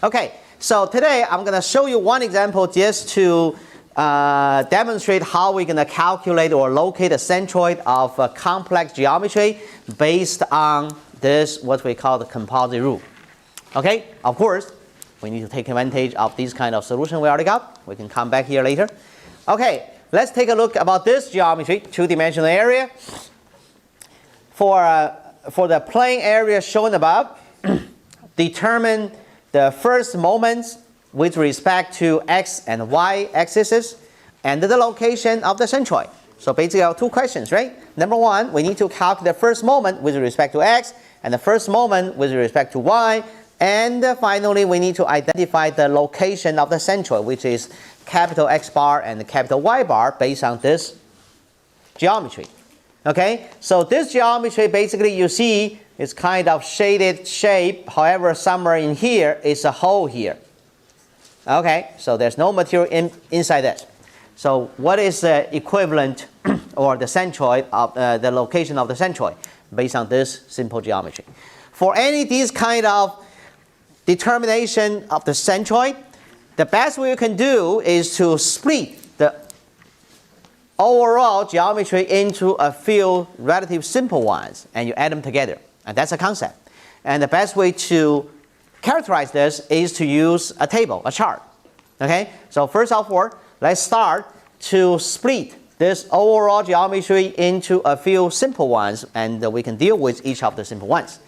Okay, so today I'm going to show you one example just to demonstrate how we're going to calculate or locate the centroid of a complex geometry based on this, what we call the composite rule. Okay, of course, we need to take advantage of this kind of solution we already got. We can come back here later. Okay, let's take a look about this geometry, two-dimensional area. For the plane area shown above, determine the first moments with respect to x and y axes and the location of the centroid. So basically I have two questions, right? Number one, we need to calculate the first moment with respect to x and the first moment with respect to y. And finally, we need to identify the location of the centroid, which is capital X bar and capital Y bar based on this geometry. Okay, so this geometry basically you see is kind of shaded shape. However, somewhere in here is a hole here. Okay, so there's no material inside that. So what is the equivalent or the centroid of the location of the centroid based on this simple geometry? For any these kind of determination of the centroid, the best way you can do is to split the overall geometry into a few relatively simple ones and you add them together. And that's a concept. And the best way to characterize this is to use a table, a chart. Okay? So first of all, let's start to split this overall geometry into a few simple ones and we can deal with each of the simple ones.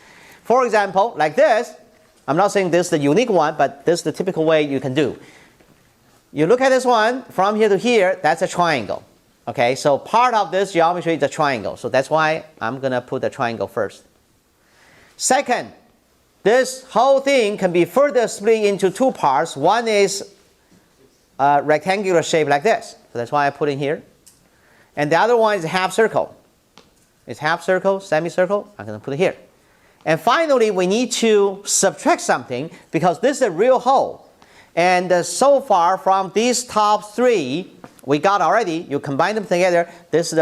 For example, like this, I'm not saying this is the unique one, but this is the typical way you can do. You look at this one, from here to here, that's a triangle. Okay, so part of this geometry is a triangle. So that's why I'm going to put the triangle first. Second, this whole thing can be further split into two parts. One is a rectangular shape like this. So that's why I put it here. And the other one is a half circle. It's half circle, semicircle. I'm going to put it here. And finally, we need to subtract something because this is a real hole. And so far from these top three, we got already, you combine them together, this is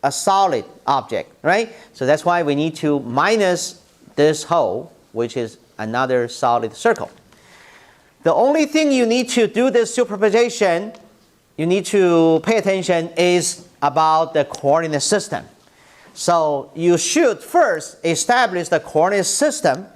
a solid object, right? So that's why we need to minus this hole, which is another solid circle. The only thing you need to do this superposition, you need to pay attention is about the coordinate system. So you should first establish the coordinate system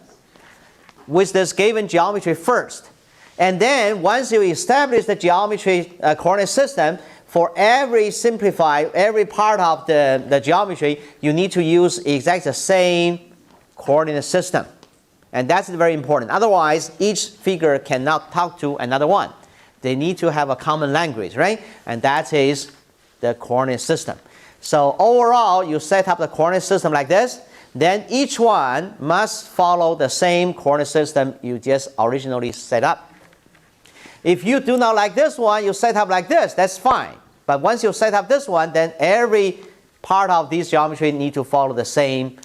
with this given geometry first. And then once you establish the geometry coordinate system, for every part of the geometry, you need to use exactly the same coordinate system. And that's very important. Otherwise, each figure cannot talk to another one. They need to have a common language, right? And that is the coordinate system. So overall, you set up the coordinate system like this. Then each one must follow the same coordinate system you just originally set up. If you do not like this one, you set up like this, that's fine. But once you set up this one, then every part of this geometry need to follow the same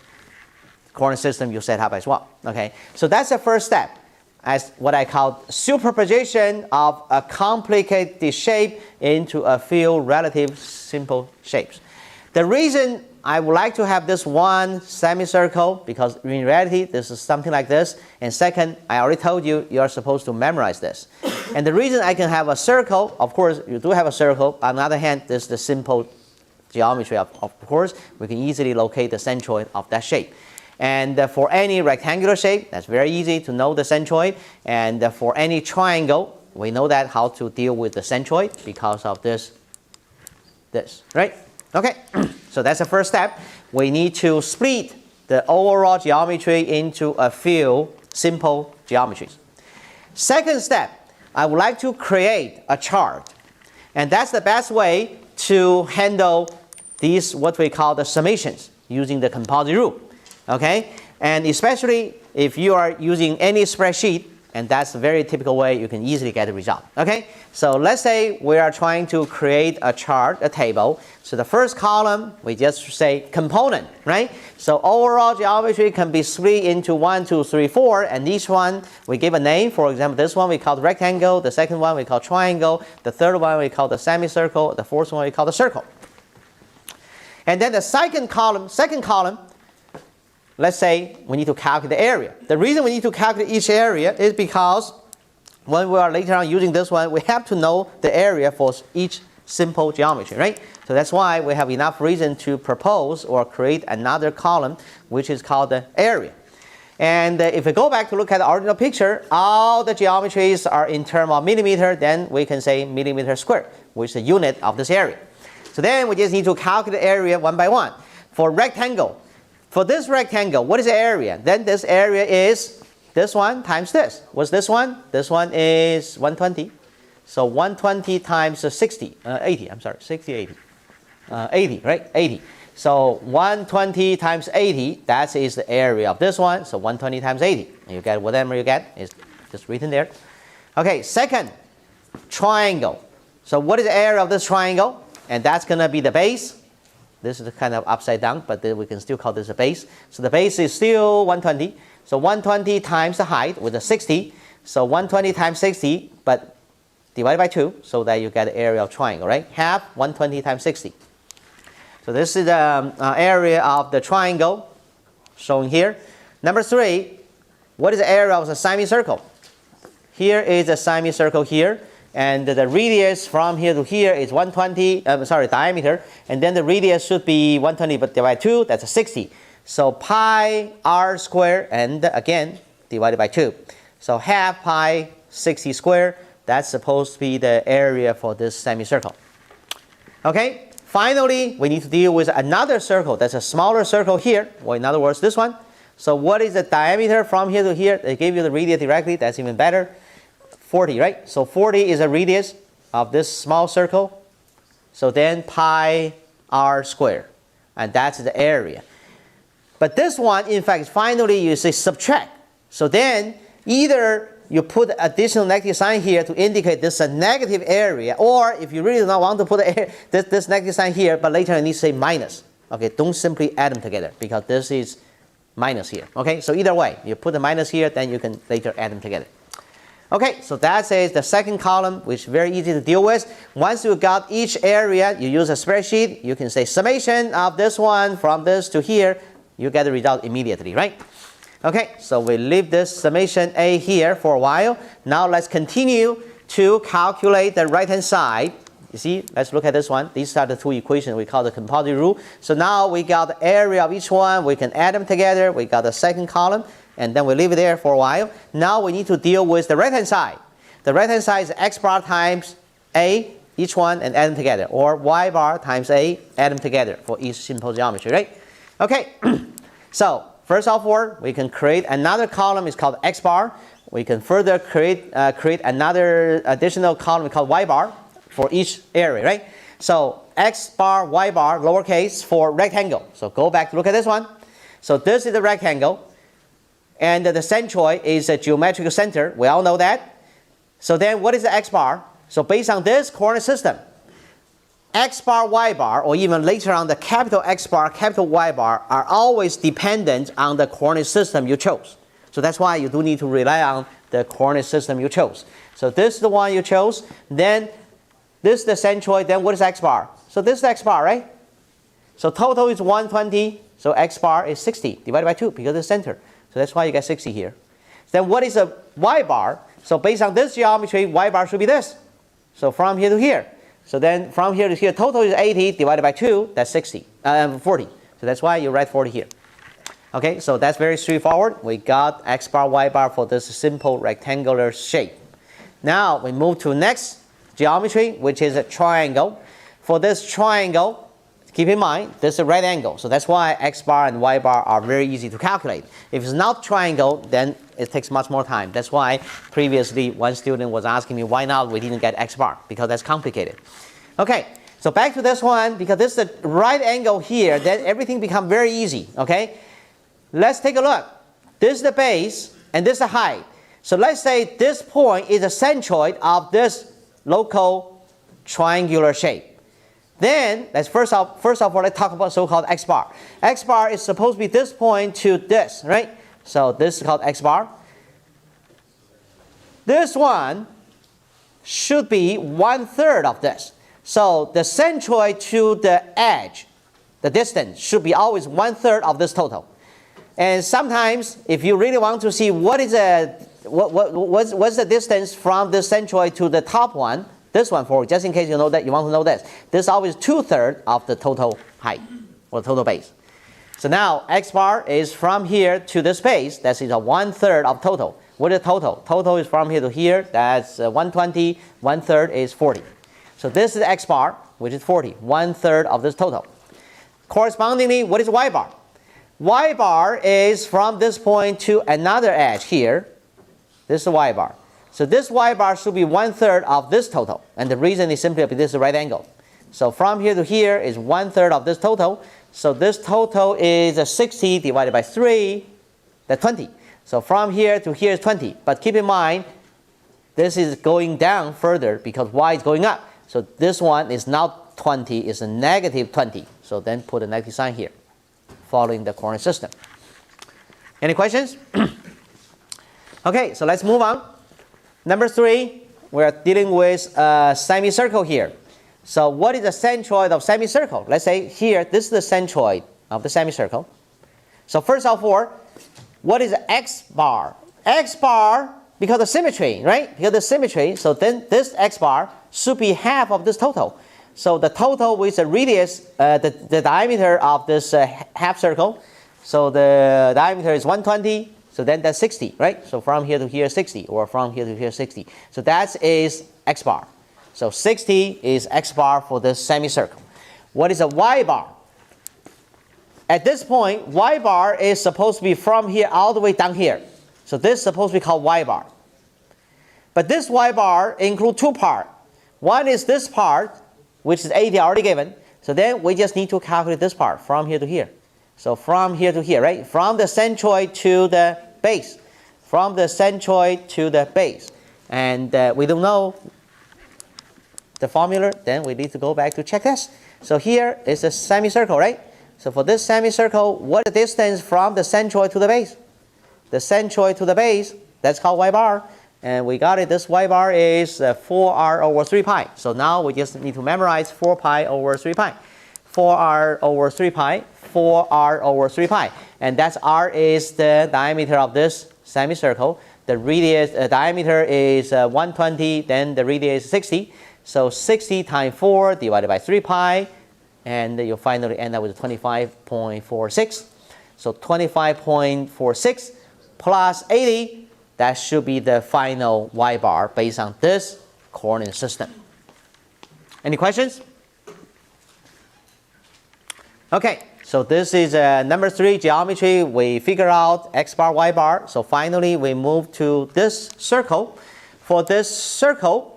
coordinate system you set up as well. Okay, so that's the first step, as what I call superposition of a complicated shape into a few relative simple shapes. The reason I would like to have this one semicircle, because in reality this is something like this, and second, I already told you you are supposed to memorize this. And the reason I can have a circle, of course you do have a circle, on the other hand this is the simple geometry of course, we can easily locate the centroid of that shape. And for any rectangular shape, that's very easy to know the centroid. And for any triangle, we know that how to deal with the centroid because of this, right? Okay, so that's the first step. We need to split the overall geometry into a few simple geometries. Second step, I would like to create a chart. And that's the best way to handle these, what we call the summations, using the composite rule. Okay, and especially if you are using any spreadsheet, and that's a very typical way you can easily get a result. Okay, so let's say we are trying to create a chart, a table. So the first column, we just say component, right? So overall geometry can be split into 1, 2, 3, 4, and each one we give a name. For example, this one we call the rectangle, the second one we call triangle, the third one we call the semicircle, the fourth one we call the circle. And then the second column, let's say we need to calculate the area. The reason we need to calculate each area is because when we are later on using this one, we have to know the area for each simple geometry, right? So that's why we have enough reason to propose or create another column, which is called the area. And if we go back to look at the original picture, all the geometries are in terms of millimeter, then we can say millimeter squared, which is the unit of this area. So then we just need to calculate the area one by one. For rectangle, for this rectangle, what is the area? Then this area is this one times this. What's this one? This one is 120. So 120 times 60, 80, I'm sorry, 60, 80. 80, right? 80. So 120 times 80, that is the area of this one. So 120 times 80. You get whatever you get, is just written there. Okay, second, triangle. So what is the area of this triangle? And that's going to be the base. This is kind of upside down, but we can still call this a base. So the base is still 120. So 120 times the height with a 60. So 120 times 60, but divided by 2, so that you get the area of triangle, right? Half 120 times 60. So this is the area of the triangle shown here. Number 3, what is the area of the semicircle? Here is a semicircle here, and the radius from here to here is 120, diameter, and then the radius should be 120, but divided by 2, that's a 60. So pi r squared, and again, divided by 2. So half pi 60 squared, that's supposed to be the area for this semicircle. Okay? Finally, we need to deal with another circle. That's a smaller circle here, or in other words, this one. So what is the diameter from here to here? They gave you the radius directly. That's even better. 40, right? So 40 is a radius of this small circle. So then pi r squared. And that's the area. But this one, in fact, finally you say subtract. So then either you put additional negative sign here to indicate this is a negative area, or if you really do not want to put this negative sign here, but later you need to say minus. Okay, don't simply add them together because this is minus here. Okay, so either way, you put the minus here, then you can later add them together. Okay, so that is the second column, which is very easy to deal with. Once you got each area, you use a spreadsheet, you can say summation of this one from this to here, you get the result immediately, right? Okay, so we leave this summation A here for a while. Now let's continue to calculate the right-hand side. You see, let's look at this one. These are the two equations we call the composite rule. So now we got the area of each one. We can add them together. We got the second column, and then we leave it there for a while. Now we need to deal with the right-hand side. The right-hand side is x bar times A, each one, and add them together. Or y bar times A, add them together for each simple geometry, right? Okay, so first of all, we can create another column. It's called x bar. We can further create another additional column called y bar for each area, right? So x bar, y bar, lowercase for rectangle. So go back to look at this one. So this is the rectangle, and the centroid is a geometrical center. We all know that. So then what is the x bar? So based on this coordinate system, x bar, y bar, or even later on the capital X bar, capital Y bar are always dependent on the coordinate system you chose. So that's why you do need to rely on the coordinate system you chose. So this is the one you chose. Then this is the centroid. Then what is x bar? So this is x bar, right? So total is 120. So x bar is 60 divided by 2 because it's center. So that's why you get 60 here. Then what is a y bar? So based on this geometry, y bar should be this. So from here to here. So then from here to here, total is 80 divided by 2, that's 40. So that's why you write 40 here. Okay, so that's very straightforward. We got x bar, y bar for this simple rectangular shape. Now we move to next geometry, which is a triangle. For this triangle, keep in mind, this is a right angle. So that's why x bar and y bar are very easy to calculate. If it's not triangle, then it takes much more time. That's why previously one student was asking me why not we didn't get x bar, because that's complicated. Okay, so back to this one, because this is the right angle here, then everything becomes very easy. Okay, let's take a look. This is the base and this is the height. So let's say this point is the centroid of this local triangular shape. Then let's first of all let's talk about so-called x bar. X bar is supposed to be this point to this, right? So this is called x bar. This one should be 1/3 of this. So the centroid to the edge, the distance, should be always 1/3 of this total. And sometimes, if you really want to see what is the what's the distance from this centroid to the top one? This one, for just in case you know that you want to know this. This is always 2/3 of the total height or total base. So now x bar is from here to this base. That is a 1/3 of total. What is total? Total is from here to here. That's 120. 1/3 is 40. So this is x bar, which is 40. 1/3 of this total. Correspondingly, what is y bar? Y bar is from this point to another edge here. This is y bar. So this y bar should be 1/3 of this total. And the reason is simply because this is a right angle. So from here to here is 1/3 of this total. So this total is 60 divided by 3, that's 20. So from here to here is 20. But keep in mind, this is going down further because y is going up. So this one is not 20, it's a negative 20. So then put a negative sign here, following the coordinate system. Any questions? Okay, so let's move on. Number 3, we're dealing with a semicircle here. So what is the centroid of semicircle? Let's say here, this is the centroid of the semicircle. So first of all, what is x bar? X bar, because of symmetry, right? Because of symmetry, so then this x bar should be half of this total. So the total with the radius, the diameter of this half circle, so the diameter is 120, so then that's 60, right? So from here to here 60, or from here to here 60. So that is x bar. So 60 is x bar for this semicircle. What is a y bar? At this point, y bar is supposed to be from here all the way down here. So this is supposed to be called y bar. But this y bar includes 2 parts. One is this part, which is 80 already given. So then we just need to calculate this part from here to here. So from here to here, right? From the centroid to the base. From the centroid to the base. And we don't know the formula, then we need to go back to check this. So here is a semicircle, right? So for this semicircle, what is the distance from the centroid to the base? The centroid to the base, that's called y bar. And we got it, this y bar is 4r over 3 pi. So now we just need to memorize 4 pi over 3 pi. 4r over 3 pi, 4r over 3 pi. And that's r is the diameter of this semicircle. The radius, diameter is 120, then the radius is 60. So 60 times 4 divided by 3 pi, and you'll finally end up with 25.46. So 25.46 plus 80, that should be the final y bar based on this coordinate system. Any questions? Okay, so this is number 3 geometry. We figure out x bar, y bar. So finally we move to this circle. For this circle,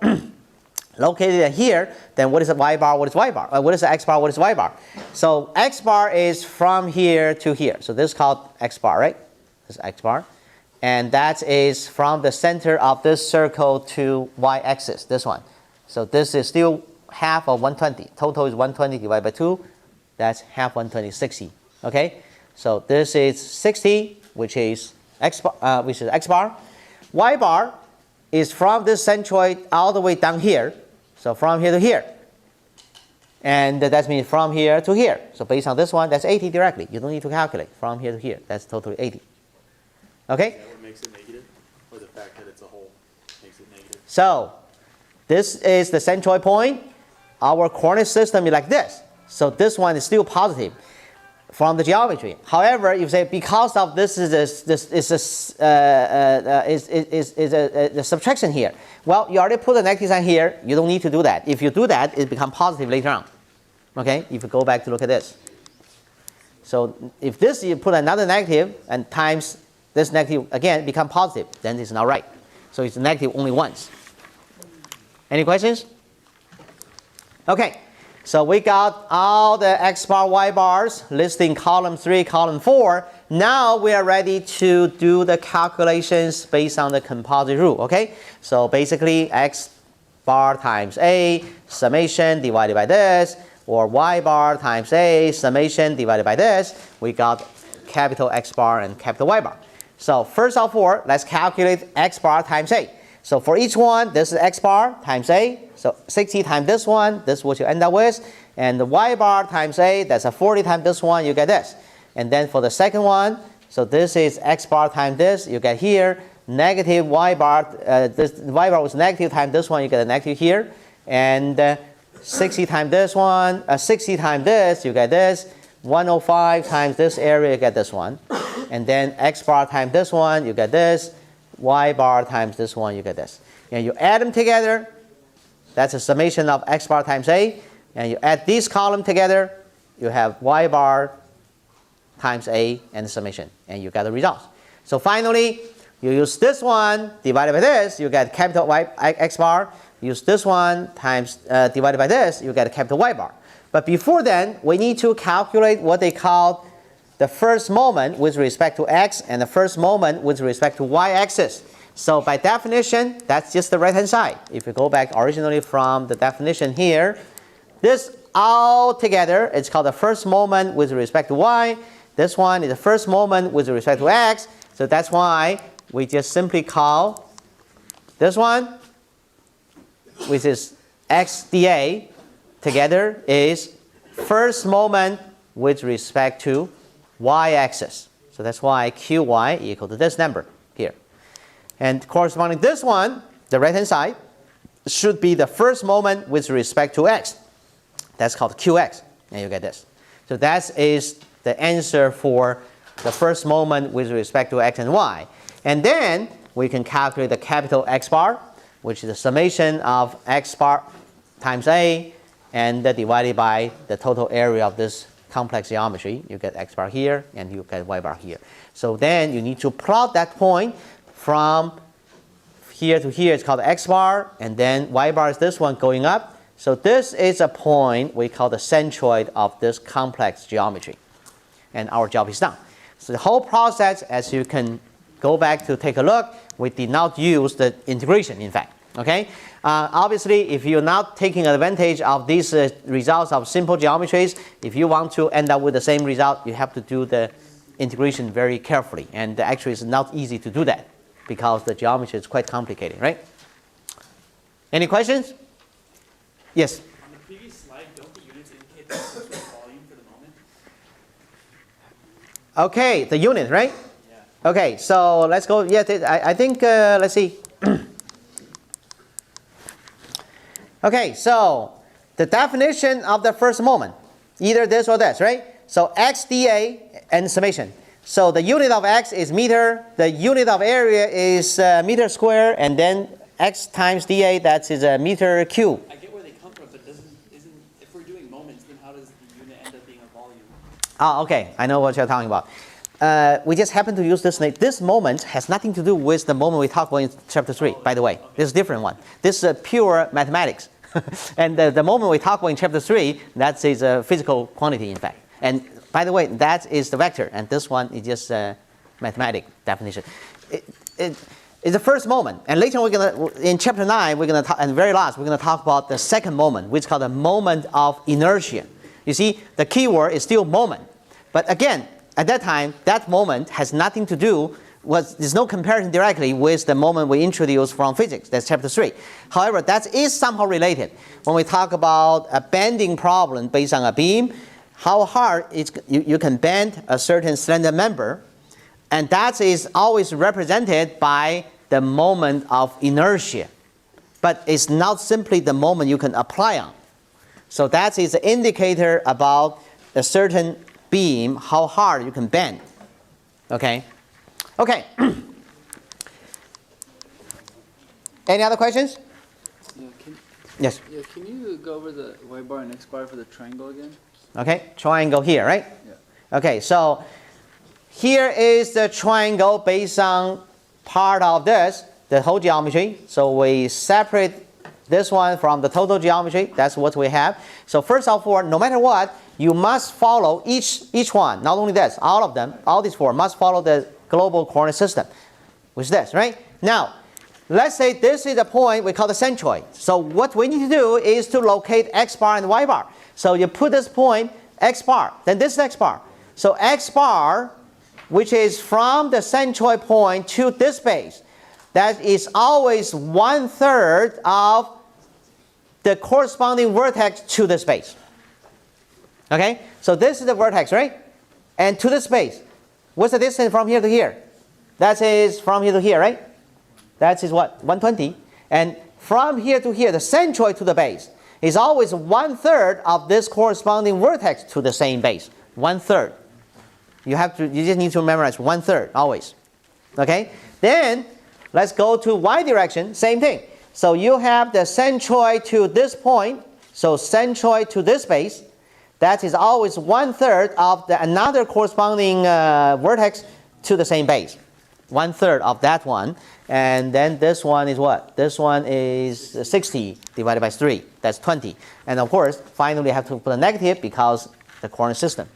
located here, then what is a y bar, what is y bar? What is the x bar, what is y bar? So x bar is from here to here. So this is called x bar, right? This is x bar. And that is from the center of this circle to y-axis, this one. So this is still half of 120. Total is 120 divided by 2. That's half 120, 60. Okay? So this is 60, which is x bar. Y bar is from this centroid all the way down here. So from here to here. And that means from here to here. So based on this one, that's 80 directly. You don't need to calculate. From here to here, that's totally 80. Okay? Is that what makes it negative? Or the fact that it's a hole makes it negative? So this is the centroid point. Our coordinate system is like this. So this one is still positive from the geometry. However, you say because of this is a subtraction here. Well, you already put a negative sign here. You don't need to do that. If you do that, it becomes positive later on. Okay? If you go back to look at this. So if this you put another negative and times this negative again become positive, then it's not right. So it's negative only once. Any questions? Okay. So we got all the x bar, y bars listed in column 3, column 4. Now we are ready to do the calculations based on the composite rule, okay? So basically x bar times a summation divided by this, or y bar times a summation divided by this. We got capital X bar and capital Y bar. So first of all, let's calculate x bar times a. So for each one, this is x bar times a. So 60 times this one, this is what you end up with. And the y bar times a, that's a 40 times this one, you get this. And then for the second one, so this is x bar times this, you get here. negative y bar, this y bar was negative times this one, you get a negative here. And 60 times this one, 60 times this, you get this. 105 times this area, you get this one. And then x bar times this one, you get this. Y bar times this one, you get this. And you add them together. That's a summation of x bar times a. And you add these columns together, you have y bar times a and the summation. And you get the results. So finally, you use this one divided by this, you get capital y, x bar. Use this one times divided by this, you get a capital Y bar. But before then, we need to calculate what they call the first moment with respect to x and the first moment with respect to y-axis. So by definition, that's just the right-hand side. If you go back originally from the definition here, this all together, it's called the first moment with respect to y. This one is the first moment with respect to x. So that's why we just simply call this one, which is x dA, together is first moment with respect to y-axis. So that's why qy equal to this number here. And corresponding to this one, the right-hand side, should be the first moment with respect to x. That's called qx, and you get this. So that is the answer for the first moment with respect to x and y. And then we can calculate the capital X bar, which is the summation of x bar times a, and divided by the total area of this complex geometry. You get x bar here, and you get y bar here. So then you need to plot that point from here to here. It's called x bar, and then y bar is this one going up. So this is a point we call the centroid of this complex geometry. And our job is done. So the whole process, as you can go back to take a look, we did not use the integration, in fact. Okay? Obviously, if you're not taking advantage of these results of simple geometries, if you want to end up with the same result, you have to do the integration very carefully. And actually, it's not easy to do that because the geometry is quite complicated, right? Any questions? Yes? On the previous slide, don't the units indicate the total volume for the moment? Okay, the unit, right? Yeah. Okay, so let's go. Yeah, I think, let's see. Okay, so the definition of the first moment, either this or this, right? So x dA and summation. So the unit of x is meter, the unit of area is meter square, and then x times dA, that is a meter cube. I get where they come from, but if we're doing moments, then how does the unit end up being a volume? Ah, okay, I know what you're talking about. We just happen to use this name. This moment has nothing to do with the moment we talked about in chapter 3, by the way. Okay. This is a different one. This is pure mathematics. And the moment we talk about in chapter 3, that is a physical quantity, in fact. And by the way, that is the vector, and this one is just a mathematic definition. It's the first moment. And later we're going to, in chapter 9, we're going to talk, and very last, we're going to talk about the second moment, which is called the moment of inertia. You see, the key word is still moment. But again, at that time, that moment has nothing to do with, there's no comparison directly with the moment we introduced from physics. That's chapter 3. However, that is somehow related. When we talk about a bending problem based on a beam, how hard you can bend a certain slender member, and that is always represented by the moment of inertia. But it's not simply the moment you can apply on. So that is an indicator about a certain beam, how hard you can bend. Okay? Okay. Any other questions? Yeah, Yes. Yeah, can you go over the y bar and x bar for the triangle again? Okay, triangle here, right? Yeah. Okay, so here is the triangle based on part of this, the whole geometry. So we separate this one from the total geometry. That's what we have. So first of all, no matter what, you must follow each one, not only this, all of them, all these four must follow the global coordinate system, which is this, right? Now, let's say this is a point we call the centroid. So what we need to do is to locate x bar and y bar. So you put this point, x bar, then this is x bar. So x bar, which is from the centroid point to this base, that is always 1/3 of the corresponding vertex to this base. Okay, so this is the vertex, right? And to this base, what's the distance from here to here? That is from here to here, right? That is what? 120. And from here to here, the centroid to the base is always 1/3 of this corresponding vertex to the same base. 1/3. You just need to memorize 1/3 always. Okay? Then let's go to y direction, same thing. So you have the centroid to this point, so centroid to this base. That is always 1/3 of the another corresponding vertex to the same base. 1/3 of that one. And then this one is what? This one is 60 divided by 3. That's 20. And of course, finally you have to put a negative because the coordinate system.